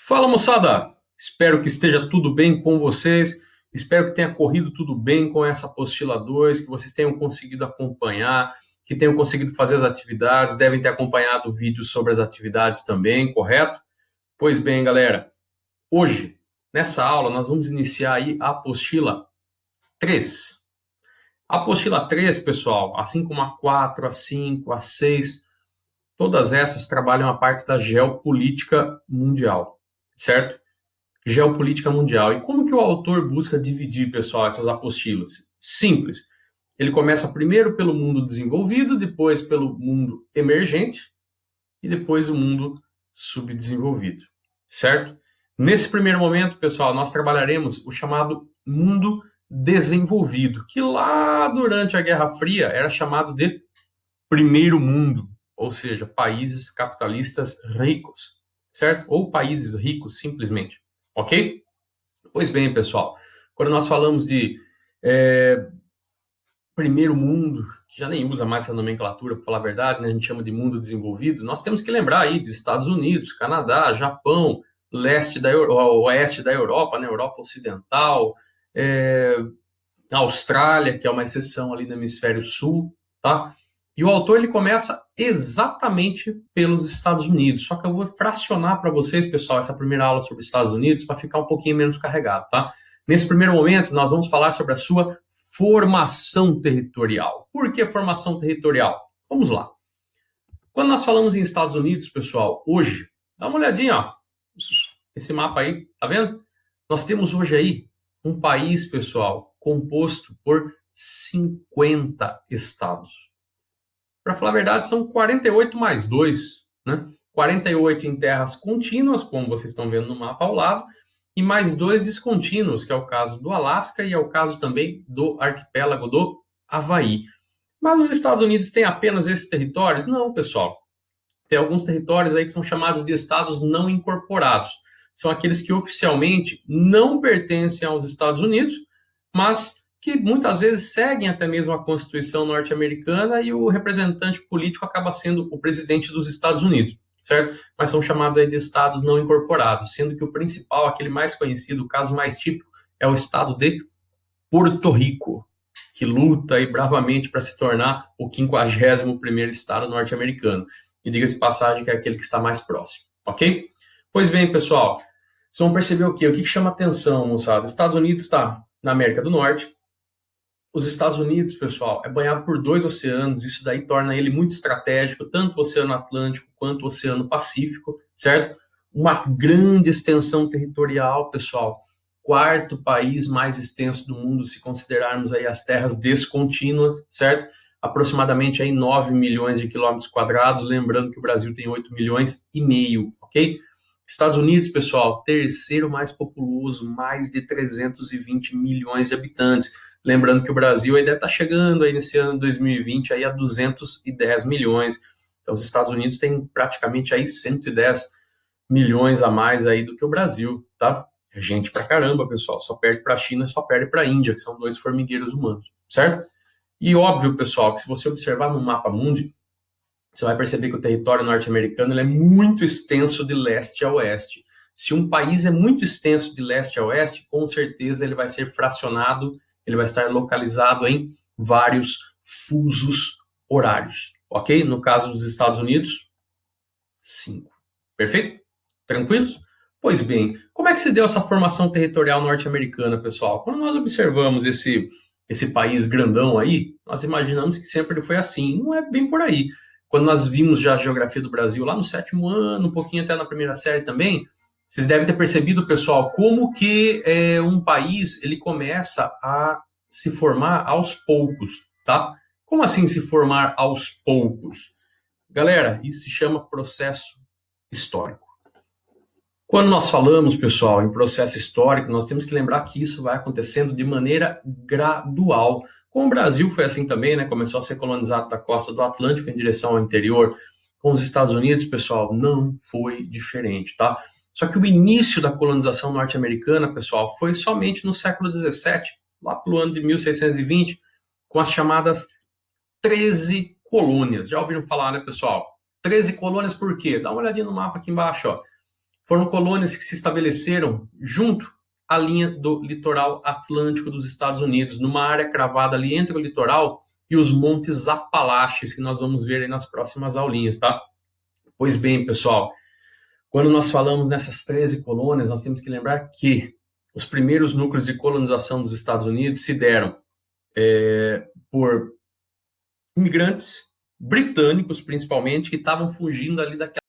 Fala, moçada! Espero que esteja tudo bem com vocês. Espero que tenha corrido tudo bem com essa apostila 2, que vocês tenham conseguido acompanhar, que tenham conseguido fazer as atividades, devem ter acompanhado vídeos sobre as atividades também, correto? Pois bem, galera, hoje, nessa aula, nós vamos iniciar aí a apostila 3. A apostila 3, pessoal, assim como a 4, a 5, a 6, todas essas trabalham a parte da geopolítica mundial, certo? Geopolítica mundial. E como que o autor busca dividir, pessoal, essas apostilas? Simples. Ele começa primeiro pelo mundo desenvolvido, depois pelo mundo emergente e depois o mundo subdesenvolvido, certo? Nesse primeiro momento, pessoal, nós trabalharemos o chamado mundo desenvolvido, que lá durante a Guerra Fria era chamado de primeiro mundo, ou seja, países capitalistas ricos, certo? Ou países ricos, simplesmente, ok? Pois bem, pessoal, quando nós falamos de primeiro mundo, que já nem usa mais essa nomenclatura, para falar a verdade, né? A gente chama de mundo desenvolvido, nós temos que lembrar aí de Estados Unidos, Canadá, Japão, oeste da Europa, né? Europa Ocidental, Austrália, que é uma exceção ali no hemisfério sul, tá? E o autor ele começa exatamente pelos Estados Unidos. Só que eu vou fracionar para vocês, pessoal, essa primeira aula sobre Estados Unidos para ficar um pouquinho menos carregado, tá? Nesse primeiro momento, nós vamos falar sobre a sua formação territorial. Por que formação territorial? Vamos lá. Quando nós falamos em Estados Unidos, pessoal, hoje, dá uma olhadinha, ó. Esse mapa aí, tá vendo? Nós temos hoje aí um país, pessoal, composto por 50 estados. Para falar a verdade, são 48 mais 2, né? 48 em terras contínuas, como vocês estão vendo no mapa ao lado, e mais 2 descontínuos, que é o caso do Alasca e é o caso também do arquipélago do Havaí. Mas os Estados Unidos têm apenas esses territórios? Não, pessoal. Tem alguns territórios aí que são chamados de estados não incorporados. São aqueles que oficialmente não pertencem aos Estados Unidos, mas que muitas vezes seguem até mesmo a Constituição norte-americana e o representante político acaba sendo o presidente dos Estados Unidos, certo? Mas são chamados aí de estados não incorporados, sendo que o principal, aquele mais conhecido, o caso mais típico, é o estado de Porto Rico, que luta aí bravamente para se tornar o 51º estado norte-americano. E diga-se de passagem que é aquele que está mais próximo, ok? Pois bem, pessoal, vocês vão perceber o quê? O que chama atenção, moçada? Estados Unidos está na América do Norte. Os Estados Unidos, pessoal, é banhado por 2 oceanos, isso daí torna ele muito estratégico, tanto o Oceano Atlântico quanto o Oceano Pacífico, certo? Uma grande extensão territorial, pessoal. Quarto país mais extenso do mundo, se considerarmos aí as terras descontínuas, certo? Aproximadamente aí 9 milhões de quilômetros quadrados, lembrando que o Brasil tem 8 milhões e meio, ok? Estados Unidos, pessoal, terceiro mais populoso, mais de 320 milhões de habitantes. Lembrando que o Brasil aí deve estar chegando aí nesse ano 2020 aí a 210 milhões. Então, os Estados Unidos têm praticamente aí 110 milhões a mais aí do que o Brasil, tá? É gente pra caramba, pessoal. Só perde para a China e só perde para a Índia, que são 2 formigueiros humanos, certo? E óbvio, pessoal, que se você observar no mapa mundi, você vai perceber que o território norte-americano ele é muito extenso de leste a oeste. Se um país é muito extenso de leste a oeste, com certeza ele vai ser fracionado, ele vai estar localizado em vários fusos horários, ok? No caso dos Estados Unidos, 5. Perfeito? Tranquilos? Pois bem, como é que se deu essa formação territorial norte-americana, pessoal? Quando nós observamos esse país grandão aí, nós imaginamos que sempre foi assim. Não é bem por aí. Quando nós vimos já a geografia do Brasil lá no 7º ano, um pouquinho até na primeira série também, vocês devem ter percebido, pessoal, como que um país ele começa a se formar aos poucos, tá? Como assim se formar aos poucos? Galera, isso se chama processo histórico. Quando nós falamos, pessoal, em processo histórico, nós temos que lembrar que isso vai acontecendo de maneira gradual. Com o Brasil foi assim também, né? Começou a ser colonizado da costa do Atlântico em direção ao interior. Com os Estados Unidos, pessoal, não foi diferente, tá? Só que o início da colonização norte-americana, pessoal, foi somente no século XVII, lá pelo ano de 1620, com as chamadas 13 colônias. Já ouviram falar, né, pessoal? 13 colônias por quê? Dá uma olhadinha no mapa aqui embaixo, ó. foram colônias que se estabeleceram junto à linha do litoral atlântico dos Estados Unidos, numa área cravada ali entre o litoral e os Montes Apalaches, que nós vamos ver aí nas próximas aulinhas, tá? Pois bem, pessoal, quando nós falamos nessas 13 colônias, nós temos que lembrar que os primeiros núcleos de colonização dos Estados Unidos se deram por imigrantes britânicos, principalmente, que estavam fugindo ali daquela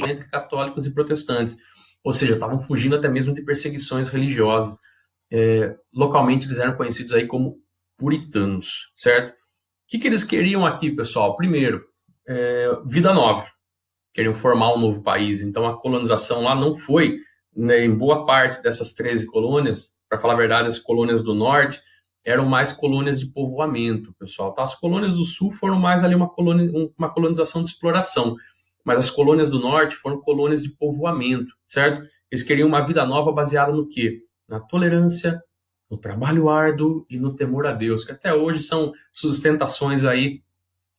entre católicos e protestantes, ou seja, estavam fugindo até mesmo de perseguições religiosas. Localmente eles eram conhecidos aí como puritanos, certo? O que eles queriam aqui, pessoal? Primeiro, vida nova. Queriam formar um novo país. Então a colonização lá não foi, né, em boa parte dessas 13 colônias, para falar a verdade, as colônias do norte eram mais colônias de povoamento, pessoal. Tá? As colônias do sul foram mais ali uma colonização de exploração, mas as colônias do norte foram colônias de povoamento, certo? Eles queriam uma vida nova baseada no quê? Na tolerância, no trabalho árduo e no temor a Deus, que até hoje são sustentações aí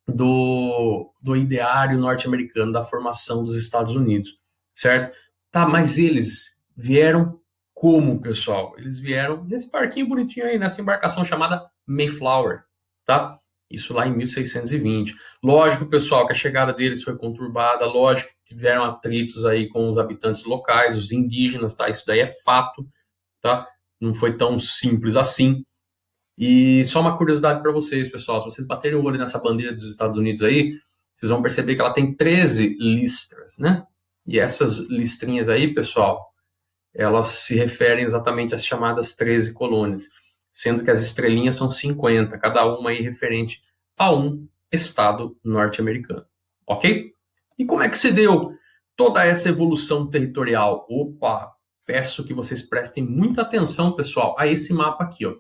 do ideário norte-americano, da formação dos Estados Unidos, certo? Tá, mas eles vieram como, pessoal? Eles vieram nesse barquinho bonitinho aí, nessa embarcação chamada Mayflower, tá? Isso lá em 1620. Lógico, pessoal, que a chegada deles foi conturbada, lógico que tiveram atritos aí com os habitantes locais, os indígenas, tá? Isso daí é fato, tá? Não foi tão simples assim. E só uma curiosidade para vocês, pessoal, se vocês baterem o olho nessa bandeira dos Estados Unidos aí, vocês vão perceber que ela tem 13 listras, né? E essas listrinhas aí, pessoal, elas se referem exatamente às chamadas 13 colônias, sendo que as estrelinhas são 50, cada uma aí referente a um estado norte-americano, ok? E como é que se deu toda essa evolução territorial? Opa, peço que vocês prestem muita atenção, pessoal, a esse mapa aqui, ó.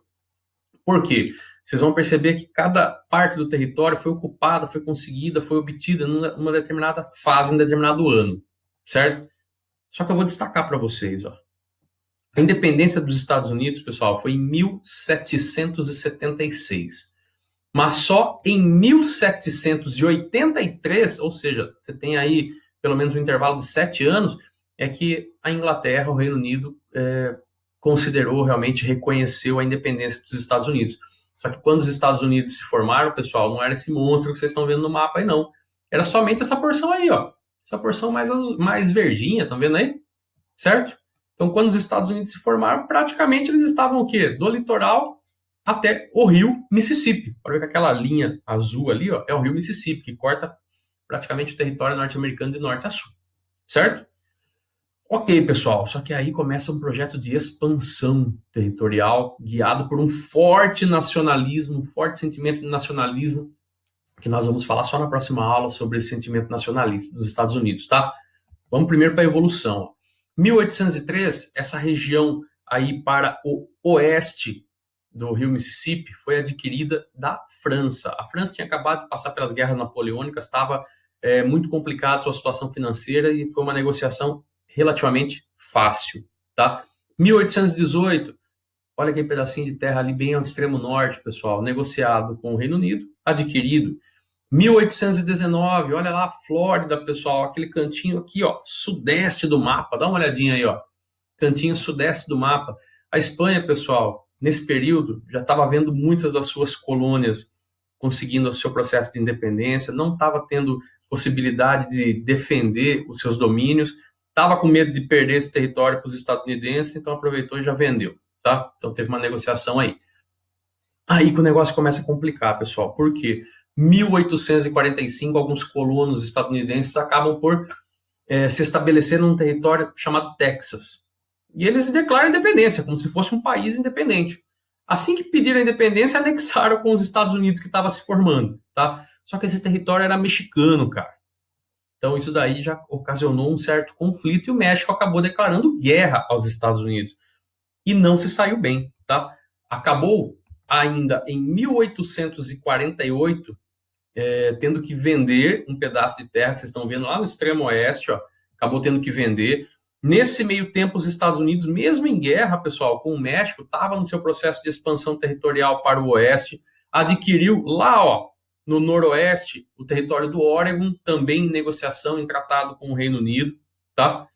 Por quê? Vocês vão perceber que cada parte do território foi ocupada, foi conseguida, foi obtida numa determinada fase, em determinado ano, certo? Só que eu vou destacar para vocês, ó. A independência dos Estados Unidos, pessoal, foi em 1776. Mas só em 1783, ou seja, você tem aí pelo menos um intervalo de 7 anos, é que a Inglaterra, o Reino Unido, considerou, realmente reconheceu a independência dos Estados Unidos. Só que quando os Estados Unidos se formaram, pessoal, não era esse monstro que vocês estão vendo no mapa aí, não. Era somente essa porção aí, ó. Essa porção mais verdinha, estão vendo aí? Certo? Então, quando os Estados Unidos se formaram, praticamente eles estavam o quê? Do litoral até o rio Mississippi. Pode ver que aquela linha azul ali, ó, é o rio Mississippi, que corta praticamente o território norte-americano de norte a sul. Certo? Ok, pessoal, só que aí começa um projeto de expansão territorial guiado por um forte nacionalismo, um forte sentimento de nacionalismo, que nós vamos falar só na próxima aula sobre esse sentimento nacionalista dos Estados Unidos, tá? Vamos primeiro para a evolução. 1803, essa região aí para o oeste do rio Mississippi foi adquirida da França. A França tinha acabado de passar pelas guerras napoleônicas, estava muito complicada sua situação financeira e foi uma negociação relativamente fácil, tá? 1818, olha aquele pedacinho de terra ali bem ao extremo norte, pessoal, negociado com o Reino Unido, adquirido. 1819, olha lá a Flórida, pessoal, aquele cantinho aqui, ó, sudeste do mapa, dá uma olhadinha aí, ó, cantinho sudeste do mapa. A Espanha, pessoal, nesse período, já estava vendo muitas das suas colônias conseguindo o seu processo de independência, não estava tendo possibilidade de defender os seus domínios, estava com medo de perder esse território para os estadunidenses, então aproveitou e já vendeu, tá? Então teve uma negociação aí. Aí que o negócio começa a complicar, pessoal. Por quê? 1845, alguns colonos estadunidenses acabam por se estabelecer num território chamado Texas. E eles declaram independência, como se fosse um país independente. Assim que pediram a independência, anexaram com os Estados Unidos, que estava se formando, tá? Só que esse território era mexicano, cara. Então, isso daí já ocasionou um certo conflito e o México acabou declarando guerra aos Estados Unidos. E não se saiu bem, tá? Acabou ainda em 1848, tendo que vender um pedaço de terra que vocês estão vendo lá no extremo oeste, ó, acabou tendo que vender. Nesse meio tempo, os Estados Unidos, mesmo em guerra, pessoal, com o México, estava no seu processo de expansão territorial para o oeste, adquiriu lá, ó, no noroeste, o território do Oregon, também em negociação, em tratado com o Reino Unido, tá?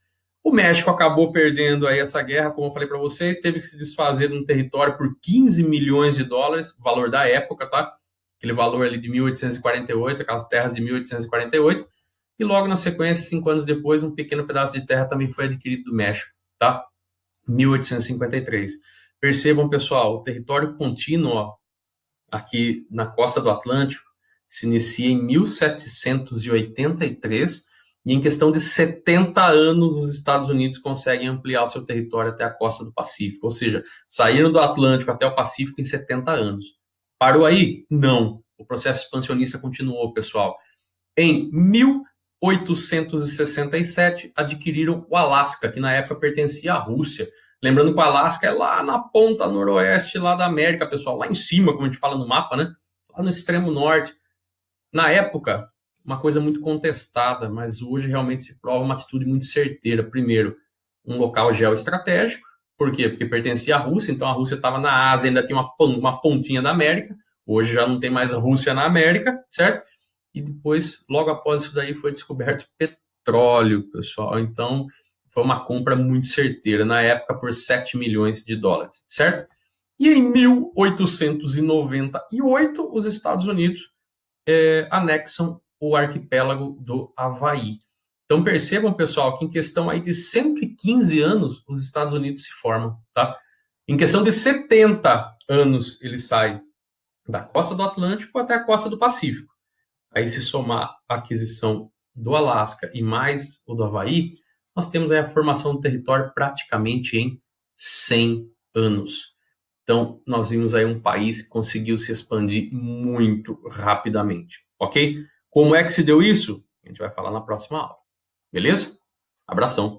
O México acabou perdendo aí essa guerra, como eu falei para vocês, teve que se desfazer de um território por 15 milhões de dólares, valor da época, tá? Aquele valor ali de 1848, aquelas terras de 1848, e logo na sequência, 5 anos depois, um pequeno pedaço de terra também foi adquirido do México, tá? 1853. Percebam, pessoal, o território contínuo, ó, aqui na costa do Atlântico, se inicia em 1783, e em questão de 70 anos os Estados Unidos conseguem ampliar o seu território até a costa do Pacífico, ou seja, saíram do Atlântico até o Pacífico em 70 anos. Parou aí? Não. O processo expansionista continuou, pessoal. Em 1867, adquiriram o Alasca, que na época pertencia à Rússia. Lembrando que o Alasca é lá na ponta noroeste lá da América, pessoal, lá em cima, como a gente fala no mapa, né? Lá no extremo norte. Na época, uma coisa muito contestada, mas hoje realmente se prova uma atitude muito certeira. Primeiro, um local geoestratégico. Por quê? Porque pertencia à Rússia, então a Rússia estava na Ásia, ainda tinha uma pontinha da América. Hoje já não tem mais a Rússia na América, certo? E depois, logo após isso daí, foi descoberto petróleo, pessoal. Então, foi uma compra muito certeira, na época por 7 milhões de dólares, certo? E em 1898, os Estados Unidos anexam o arquipélago do Havaí. Então percebam, pessoal, que em questão aí de 115 anos, os Estados Unidos se formam, tá? Em questão de 70 anos, eles saem da costa do Atlântico até a costa do Pacífico. Aí, se somar a aquisição do Alasca e mais o do Havaí, nós temos aí a formação do território praticamente em 100 anos. Então, nós vimos aí um país que conseguiu se expandir muito rapidamente, ok? Como é que se deu isso? A gente vai falar na próxima aula, beleza? Abração!